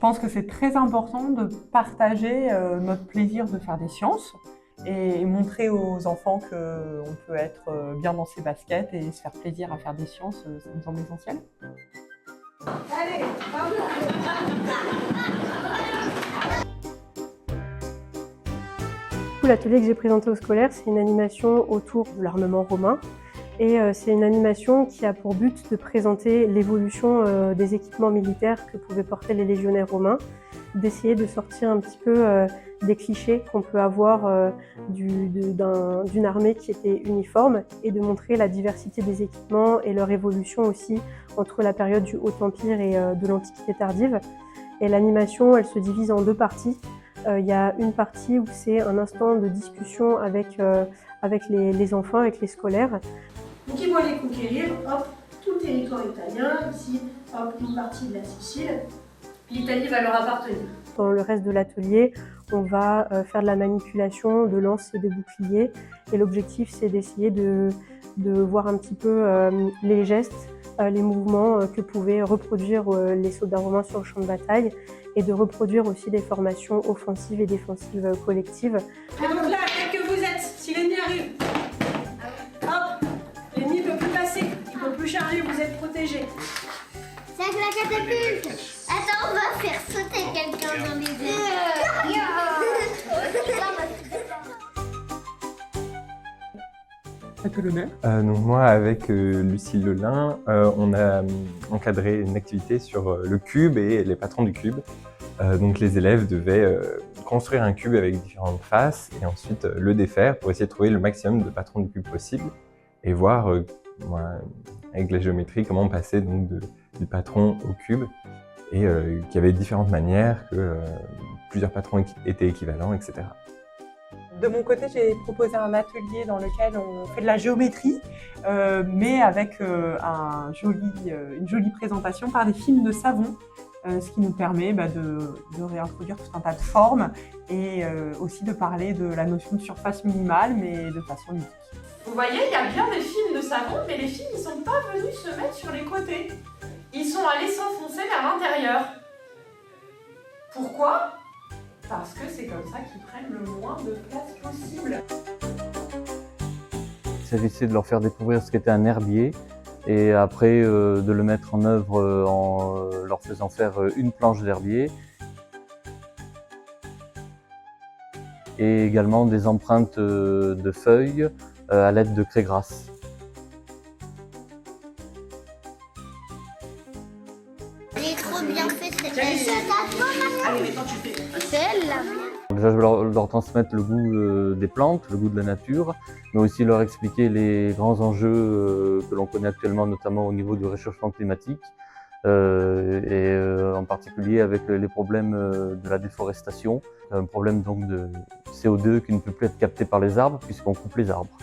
pense que c'est très important de partager notre plaisir de faire des sciences et montrer aux enfants qu'on peut être bien dans ses baskets et se faire plaisir à faire des sciences, ça me semble essentiel. Allez, L'atelier que j'ai présenté aux scolaires, c'est une animation autour de l'armement romain. Et c'est une animation qui a pour but de présenter l'évolution des équipements militaires que pouvaient porter les légionnaires romains, d'essayer de sortir un petit peu des clichés qu'on peut avoir d'une armée qui était uniforme et de montrer la diversité des équipements et leur évolution aussi entre la période du Haut Empire et de l'Antiquité tardive. Et l'animation, elle se divise en deux parties. Il y a une partie où c'est un instant de discussion avec les enfants, avec les scolaires. Donc ils vont aller conquérir, hop, tout le territoire italien, ici, hop, une partie de la Sicile. L'Italie va leur appartenir. Dans le reste de l'atelier, on va faire de la manipulation de lances et de boucliers. Et l'objectif, c'est d'essayer de voir un petit peu les gestes, les mouvements que pouvaient reproduire les soldats romains sur le champ de bataille et de reproduire aussi des formations offensives et défensives collectives. Et donc là, tel que vous êtes, si l'ennemi arrive, hop, l'ennemi ne peut plus passer, il ne peut plus charger, vous êtes protégés. C'est avec la catapulte. Attends, on va faire sauter quelqu'un dans les airs. À quel honneur. Donc moi, avec Lucille Lelin, on a encadré une activité sur le cube et les patrons du cube. Donc les élèves devaient construire un cube avec différentes faces et ensuite le défaire pour essayer de trouver le maximum de patrons du cube possible et voir avec la géométrie comment passer donc du patron au cube et qu'il y avait différentes manières, que plusieurs patrons étaient équivalents, etc. De mon côté, j'ai proposé un atelier dans lequel on fait de la géométrie, mais avec une jolie présentation par des films de savon, ce qui nous permet de réintroduire tout un tas de formes et aussi de parler de la notion de surface minimale, mais de façon ludique. Vous voyez, il y a bien des films de savon, mais les films ne sont pas venus se mettre sur les côtés. Ils sont allés s'enfoncer vers l'intérieur. Pourquoi ? Parce que c'est comme ça qu'ils prennent le moins de place possible. Il s'agissait de leur faire découvrir ce qu'était un herbier et après de le mettre en œuvre en leur faisant faire une planche d'herbier et également des empreintes de feuilles à l'aide de craie grasse. Elle est trop bien faite cette celle-là. Déjà, je vais leur transmettre le goût des plantes, le goût de la nature, mais aussi leur expliquer les grands enjeux que l'on connaît actuellement, notamment au niveau du réchauffement climatique, et en particulier avec les problèmes de la déforestation, un problème donc de CO2 qui ne peut plus être capté par les arbres puisqu'on coupe les arbres.